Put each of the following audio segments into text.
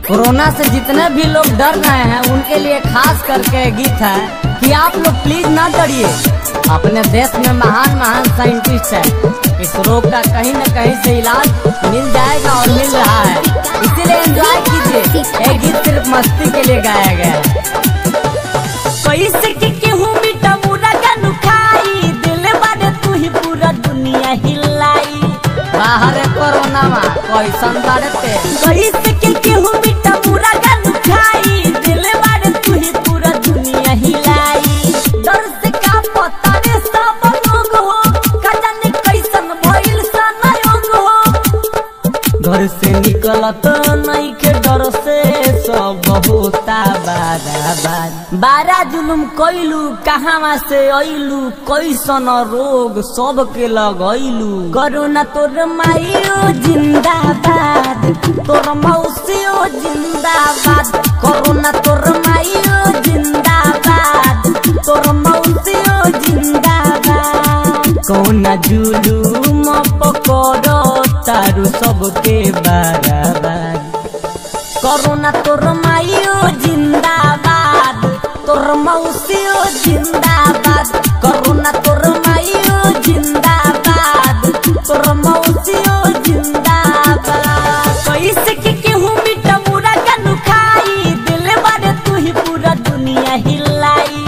Corona से जितने भी लोग डर रहे हैं उनके लिए खास करके गीत है कि आप लोग प्लीज ना डरिए। अपने देश में महान महान साइंटिस्ट है, इस रोग का कहीं न कहीं से इलाज मिल जाएगा और मिल रहा है, इसीलिए एंजॉय कीजिए। ये गीत सिर्फ मस्ती के लिए गाया गया है। पैसे के केहू मिटा मुरा गानु खाई, दिल बारे तू ही पूरा दुनिया हिलाई। बाहर कोरोना में कैसन बारते, पैसे के केहू मिटा मुरा गानु खाई, दिल बारे तू ही पूरा दुनिया हिलाई। डर से का पता रे सब लोग हो, का जाने कैसन भइल सनयोग हो। घर से निकलत नहीं के डर से सब होता बाराबार। बारा जुलुम कइलू कहाँ से अइलू, कैसन रोग सबके लगैलू। कोरोना तोर माइयो जिंदाबाद, तोर मौसियो जिंदाबाद। कोरोना तोर माइयो जिंदाबाद, तोर मौसियो जिंदाबाद। कौना जुलूम पकड़ो तारू सबके बाराबार। कोरोना तोर माइयो जिंदाबाद, तोर मौसियो जिंदाबाद। कोरोना तोर माइयो जिंदाबाद, तोर मौसियो जिंदाबाद। पैसे के केहू मिटा मुरा गानु खाई, दिल बारे तू ही पूरा दुनिया हिलाई।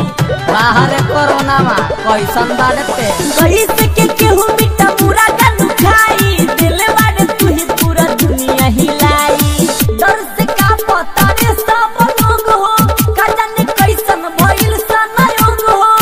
बाहर कोरोना में कैसन बारते, पैसे के केहू मिटा मुरा गानु खाई, दिल बारे तू ही पूरा दुनिया हिलाई। डर से का पता रे सब लोग हो, का जाने कैसन भइल सनयोग हो।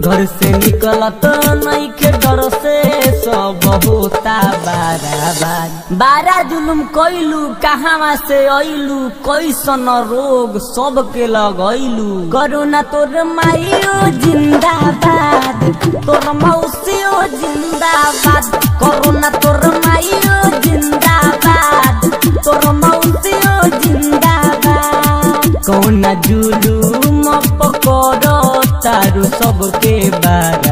घर से निकलत नहीं के डर से सब होता बाराबार। बारा जुलुम कइलू कहाँ से अइलू, कैसन रोग सबके लगैलू। कोरोना तोर माइयो जिंदाबाद, तोर मौसियो जिंदाबाद। कोरोना तोर माइयो जिंदाबाद, तोर मौसियो जिंदाबाद। कौना जुलूम पकड़ो तारू सबके बारा।